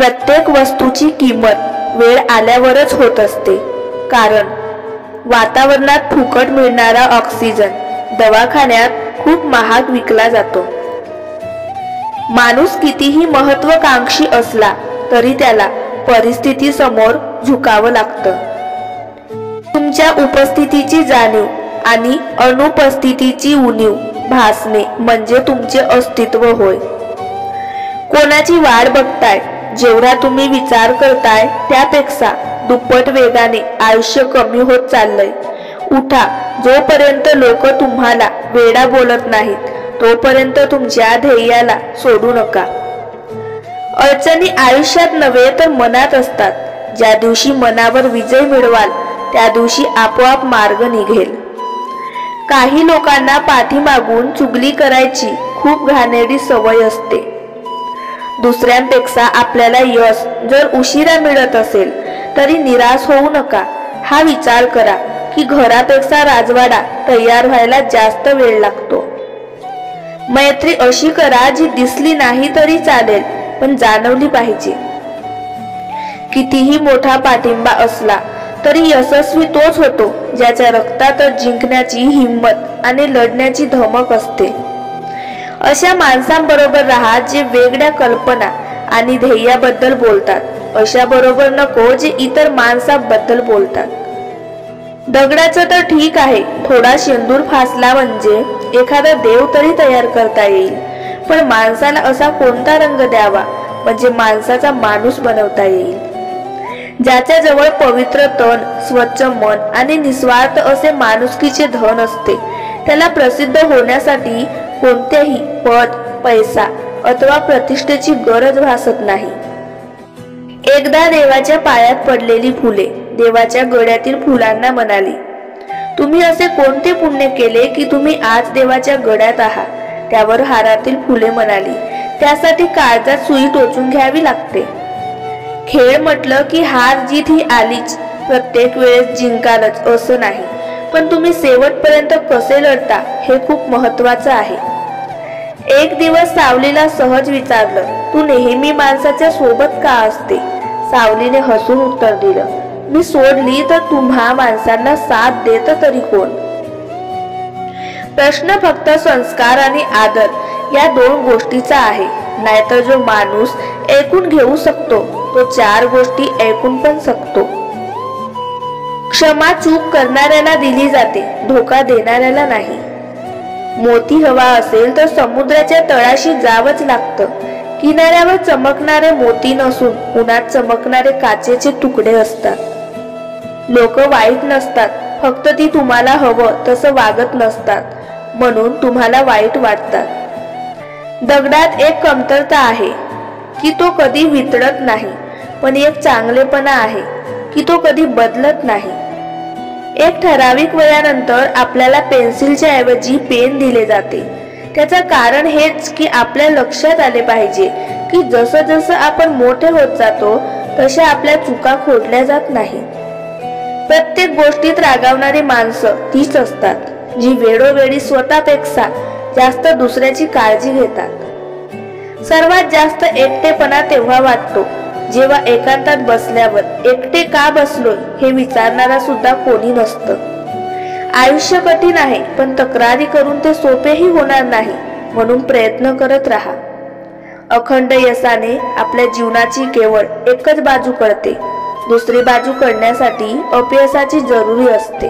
प्रत्येक वस्तूची किंमत वेळ आल्यावरच होत असते, कारण वातावरणात फुकट मिळणारा ऑक्सिजन दवाखान्यात खूप महाग विकला जातो। माणूस कितीही महत्त्वाकांक्षी असला तरी त्याला परिस्थितीसमोर झुकावं लागतं। तुमच्या उपस्थितीची जाणीव आणि अनुपस्थितीची उणीव भासणे म्हणजे तुमचे अस्तित्व होय। कोणाची वाट बघताय? जेवढा तुम्ही विचार करताय त्यापेक्षा दुप्पट वेगाने आयुष्य कमी होत चाललंय। उठा, जोपर्यंत लोक तुम्हाला वेडा बोलत नाहीत तोपर्यंत तुमच्या ध्येयाला सोडू नका। अडचणी आयुष्यात नव्हे तर मनात असतात। ज्या दिवशी मनावर विजय मिळवाल त्या दिवशी आपोआप मार्ग निघेल। काही लोकांना पाठीमागून चुगली करायची खूप घाणेरडी सवय असते। दुसऱ्यांपेक्षा आपल्याला यश जर उशिरा मिळत असेल तरी निराश होऊ नका। हा विचार करा की घरापेक्षा राजवाडा तयार व्हायला जास्त वेळ लागतो। मैत्री अशी करा जी दिसली नाही तरी चालेल पण जाणवली पाहिजे। कितीही मोठा पाठिंबा असला तरी यशस्वी तोच होतो ज्याच्या रक्तात जिंकण्याची हिंमत आणि लढण्याची धमक असते। अशा माणसांबरोबर राहा जे वेगळ्या कल्पना आणि ध्येयाबद्दल बोलतात। अशा बरोबर नको जे इतर माणसांबद्दल बोलतात। दगडाचं तर ठीक आहे, थोडा शेंदूर फासला म्हणजे एखादा देव तरी तयार करता येईल, पण माणसाला असा कोणता रंग द्यावा म्हणजे माणसाचा माणूस बनवता येईल? ज्याच्या जवळ पवित्र तन, स्वच्छ मन आणि निस्वार्थ असे माणुसकीचे धन असते त्याला प्रसिद्ध होण्यासाठी कोणतेही पद, पैसा अथवा प्रतिष्ठेची गरज भासत नाही। एकदा देवाच्या पायात पडलेली फुले देवाच्या गळ्यातील फुलांना म्हणाली, तुम्ही असे कोणते पुण्य केले की तुम्ही आज देवाच्या गळ्यात आहात? त्यावर हारातील फुले म्हणाली, त्यासाठी काळजात सुई टोचून घ्यावी लागते। खेळ म्हटलं की हार जीत ही आलीच, प्रत्येक वेळेस जिंकालच असं नाही, पण तुम्ही शेवटपर्यंत कसे लढता हे खूप महत्त्वाचं आहे। एक दिवस सावलीला सहज विचारलं, तू नेहमी माणसाच्या सोबत का असते? सावलीने हसून उत्तर दिलं, मी सोडली तर तुम्हा माणसांना साथ देत तरी कोण? प्रश्न फक्त संस्कार आणि आदर या दोन गोष्टीचा आहे। नाहीतर जो माणूस ऐकून घेऊ शकतो तो चार गोष्टी ऐकून पण शकतो। क्षमा चूक करणाऱ्याला दिली जाते, धोका देणाऱ्याला नाही। मोती हवा असेल तर समुद्राच्या तळाशी जावंच लागतं। किनाऱ्यावर चमकणारे मोती नसून उन्हात चमकणारे काचेचे तुकडे असतात। लोक वाईट नसतात, फक्त ती तुम्हाला हवं तसं वागत नसतात म्हणून तुम्हाला वाईट वाटतात। दगडात एक कमतरता आहे की तो कधी वितळत नाही, पण एक चांगलेपणा आहे की तो कधी बदलत नाही। एक ठराविक वयानंतर आपल्याला पेन्सिलच्या ऐवजी पेन दिले जाते। त्याचं कारण हेच की आपल्या लक्षात आले पाहिजे की जसं जसं आपण मोठे होत जातो तशा आपल्या चुका खोडल्या जात नाही। प्रत्येक गोष्टीत रागावणारी माणसं तीच असतात जी वेळोवेळी स्वतःपेक्षा जास्त दुसऱ्याची काळजी घेतात। सर्वात जास्त एकटेपणा तेव्हा वाटतो जेव्हा एकांतात बसल्यावर एकटे का बसलोय हे विचारणारा सुद्धा कोणी नसतं। आयुष्य कठीण आहे, पण तक्रारी करून ते सोपेही होणार नाही, म्हणून प्रयत्न करत राहा। अखंड यशाने आपल्या जीवनाची केवळ एकच बाजू कळते, दुसरी बाजू कळण्यासाठी अपयशाची जरुरी असते।